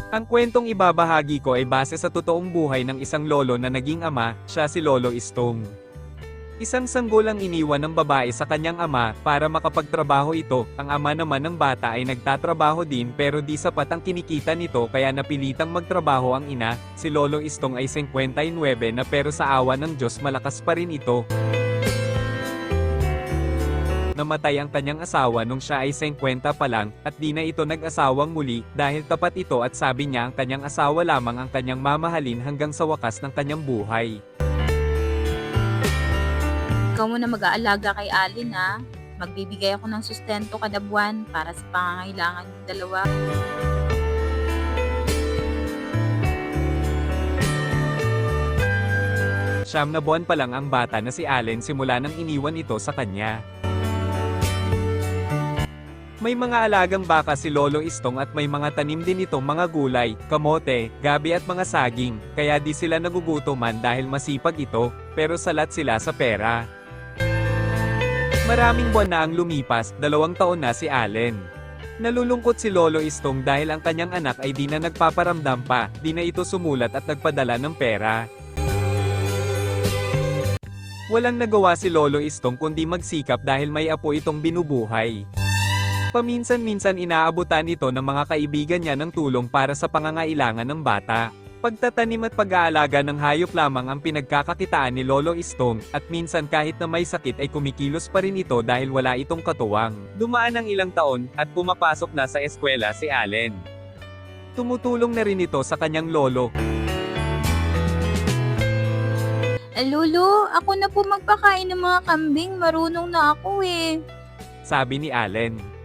Ang kwentong ibabahagi ko ay base sa totoong buhay ng isang lolo na naging ama, siya si Lolo Istong. Isang sanggol ang iniwan ng babae sa kanyang ama, para makapagtrabaho ito. Ang ama naman ng bata ay nagtatrabaho din pero di sapat ang kinikita nito kaya napilitang magtrabaho ang ina. Si Lolo Istong ay 59 na pero sa awa ng Diyos malakas pa rin ito. Namatay ang kanyang asawa nung siya ay 50 pa lang, at di na ito nag-asawang muli, dahil tapat ito at sabi niya ang kanyang asawa lamang ang kanyang mamahalin hanggang sa wakas ng kanyang buhay. Ikaw muna mag-aalaga kay Alin ha. Magbibigay ako ng sustento kada buwan para sa pangangailangan ng dalawa. Siyam na buwan pa lang ang bata na si Allen simula nang iniwan ito sa kanya. May mga alagang baka si Lolo Istong at may mga tanim din itong mga gulay, kamote, gabi at mga saging, kaya di sila nagugutuman dahil masipag ito, pero salat sila sa pera. Maraming buwan na ang lumipas, 2 taon na si Allen. Nalulungkot si Lolo Istong dahil ang kanyang anak ay di na nagpaparamdam pa, di na ito sumulat at nagpadala ng pera. Walang nagawa si Lolo Istong kundi magsikap dahil may apo itong binubuhay. Paminsan-minsan inaabutan ito ng mga kaibigan niya ng tulong para sa pangangailangan ng bata. Pagtatanim at pag-aalaga ng hayop lamang ang pinagkakakitaan ni Lolo Istong, at minsan kahit na may sakit ay kumikilos pa rin ito dahil wala itong katuwang. Dumaan ang ilang taon, at pumapasok na sa eskwela si Allen. Tumutulong na rin ito sa kanyang lolo. Lolo, ako na po magpakain ng mga kambing. Marunong na ako eh. Sabi ni Allen.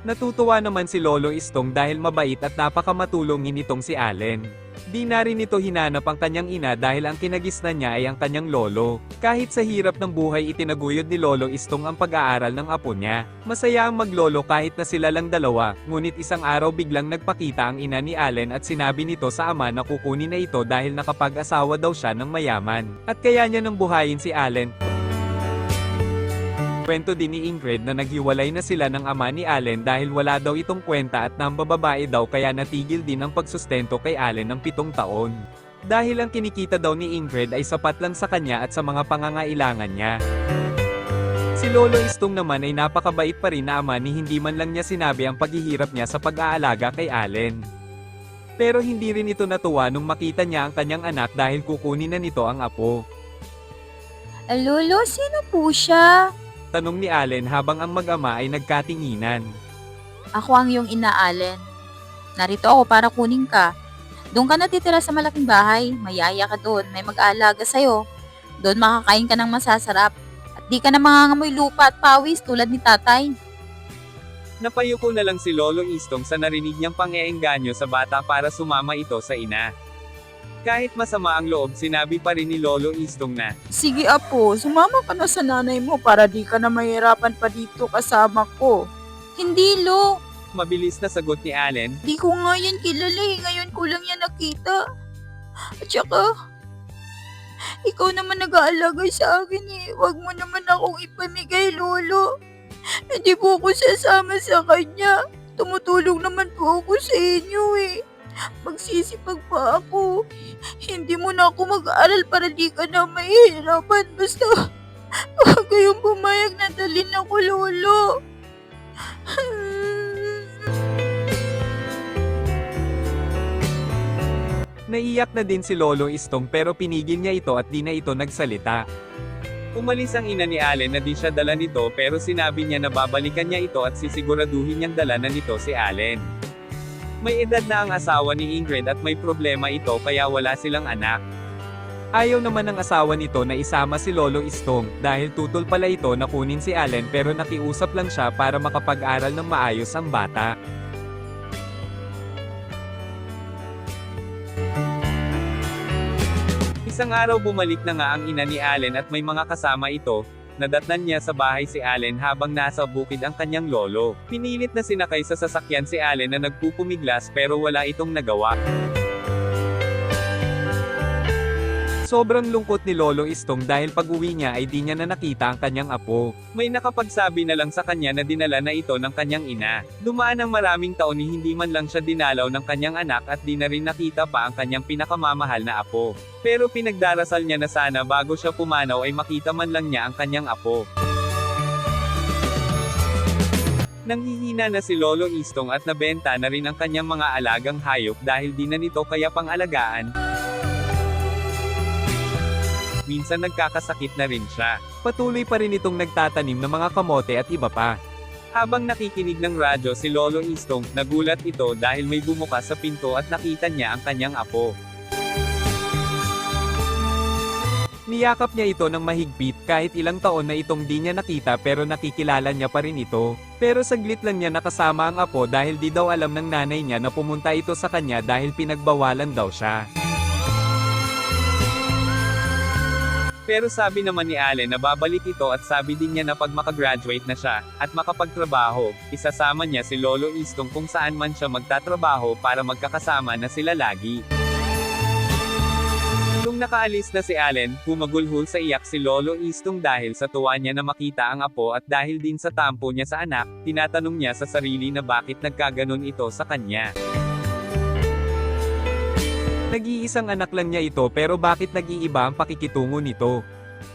Natutuwa naman si Lolo Istong dahil mabait at napakamatulungin itong si Allen. Di na rin ito hinanap ang kanyang ina dahil ang kinagisnan niya ay ang kanyang lolo. Kahit sa hirap ng buhay itinaguyod ni Lolo Istong ang pag-aaral ng apo niya. Masaya ang maglolo kahit na sila lang dalawa, ngunit isang araw biglang nagpakita ang ina ni Allen at sinabi nito sa ama na kukunin na ito dahil nakapag-asawa daw siya ng mayaman. At kaya niya nang buhayin si Allen. Kwento din ni Ingrid na naghiwalay na sila ng ama ni Allen dahil wala daw itong kwenta at nambababae daw kaya natigil din ang pagsustento kay Allen ng 7 taon. Dahil ang kinikita daw ni Ingrid ay sapat lang sa kanya at sa mga pangangailangan niya. Si Lolo Istong naman ay napakabait pa rin na ama ni hindi man lang niya sinabi ang paghihirap niya sa pag-aalaga kay Allen. Pero hindi rin ito natuwa nung makita niya ang kanyang anak dahil kukunin na nito ang apo. Lolo, sino po siya? Tanong ni Allen habang ang mag-ama ay nagkatinginan. Ako ang iyong ina, Allen. Narito ako para kunin ka. Doon ka natitira sa malaking bahay. Mayaya ka doon. May mag-aalaga sa'yo. Doon makakain ka ng masasarap. At di ka na mangangamoy lupa at pawis tulad ni tatay. Napayuko na lang si Lolo Istong sa narinig niyang pang-eengganyo sa bata para sumama ito sa ina. Kahit masama ang loob, sinabi pa rin ni Lolo Istong na, Sige apo, sumama ka na sa nanay mo para di ka na mahirapan pa dito kasama ko. Hindi, Lo. mabilis na sagot ni Allen. Di ko nga yan kilala eh. Ngayon ko lang yan nakita. At saka, ikaw naman nag-aalaga sa akin eh. Huwag mo naman akong ipamigay, Lolo. Hindi po ako sasama sa kanya. Tumutulong naman po ako sa inyo eh. Magsisipag pa ako. Hindi mo na ako mag-aaral para di ka na mahihirapan. Basta, huwag kayong pumayag na dalhin ako, Lolo. Naiyak na din si Lolo Istong pero pinigil niya ito at di na ito nagsalita. Umalis ang ina ni Allen na di siya dala nito pero sinabi niya na babalikan niya ito at sisiguraduhin niyang dala na nito si Allen. May edad na ang asawa ni Ingrid at may problema ito kaya wala silang anak. Ayaw naman ng asawa nito na isama si Lolo Istong dahil tutol pala ito na kunin si Allen pero nakiusap lang siya para makapag-aral ng maayos ang bata. Isang araw bumalik na nga ang ina ni Allen at may mga kasama ito. Nadatnan niya sa bahay si Allen habang nasa bukid ang kanyang lolo. Pinilit na sinakay sa sasakyan si Allen na nagpupumiglas pero wala itong nagawa. Sobrang lungkot ni Lolo Istong dahil pag-uwi niya ay di niya na nakita ang kanyang apo. May nakapagsabi na lang sa kanya na dinala na ito ng kanyang ina. Dumaan ang maraming taon ni hindi man lang siya dinalaw ng kanyang anak at di na rin nakita pa ang kanyang pinakamamahal na apo. Pero pinagdarasal niya na sana bago siya pumanaw ay makita man lang niya ang kanyang apo. Nanghihina na si Lolo Istong at nabenta na rin ang kanyang mga alagang hayop dahil di na nito kaya pang-alagaan. Minsan nagkakasakit na rin siya. Patuloy pa rin itong nagtatanim ng mga kamote at iba pa. Habang nakikinig ng radyo si Lolo Istong, nagulat ito dahil may bumukas sa pinto at nakita niya ang kanyang apo. Niyakap niya ito ng mahigpit kahit ilang taon na itong di niya nakita pero nakikilala niya pa rin ito. Pero saglit lang niya nakasama ang apo dahil di daw alam ng nanay niya na pumunta ito sa kanya dahil pinagbawalan daw siya. Pero sabi naman ni Allen na babalik ito at sabi din niya na pag makagraduate na siya, at makapagtrabaho, isasama niya si Lolo Istong kung saan man siya magtatrabaho para magkakasama na sila lagi. Nung nakaalis na si Allen, humagulhol sa iyak si Lolo Istong dahil sa tuwa niya na makita ang apo at dahil din sa tampo niya sa anak, tinatanong niya sa sarili na bakit nagkaganon ito sa kanya. Nag-iisang anak lang niya ito pero bakit nag-iiba ang pakikitungo nito?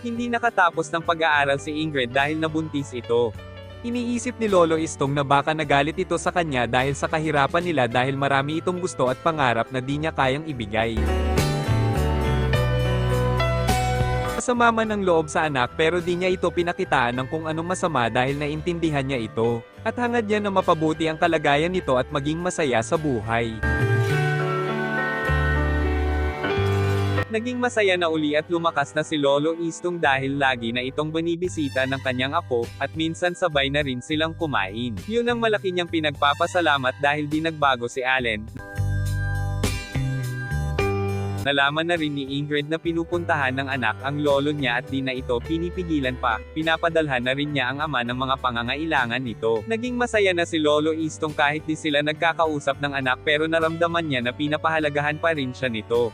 Hindi nakatapos ng pag-aaral si Ingrid dahil nabuntis ito. Iniisip ni Lolo Istong na baka nagalit ito sa kanya dahil sa kahirapan nila dahil marami itong gusto at pangarap na di niya kayang ibigay. Masama man ang loob sa anak pero di niya ito pinakitaan ng kung anong masama dahil naintindihan niya ito. At hangad niya na mapabuti ang kalagayan nito at maging masaya sa buhay. Naging masaya na uli at lumakas na si Lolo Istong dahil lagi na itong binibisita ng kanyang apo, at minsan sabay na rin silang kumain. Yun ang malaki niyang pinagpapasalamat dahil di nagbago si Allen. Nalaman na rin ni Ingrid na pinupuntahan ng anak ang lolo niya at di na ito pinipigilan pa, pinapadalhan na rin niya ang ama ng mga pangangailangan nito. Naging masaya na si Lolo Istong kahit di sila nagkakausap ng anak pero naramdaman niya na pinapahalagahan pa rin siya nito.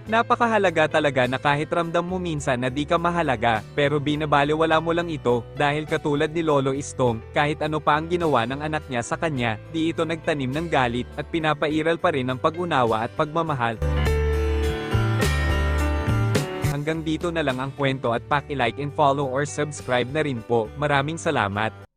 Napakahalaga talaga na kahit ramdam mo minsan na di ka mahalaga, pero binabaliwala mo lang ito, dahil katulad ni Lolo Istong, kahit ano pa ang ginawa ng anak niya sa kanya, di ito nagtanim ng galit, at pinapairal pa rin ang pag-unawa at pagmamahal. Hanggang dito na lang ang kwento at paki-like and follow or subscribe na rin po. Maraming salamat.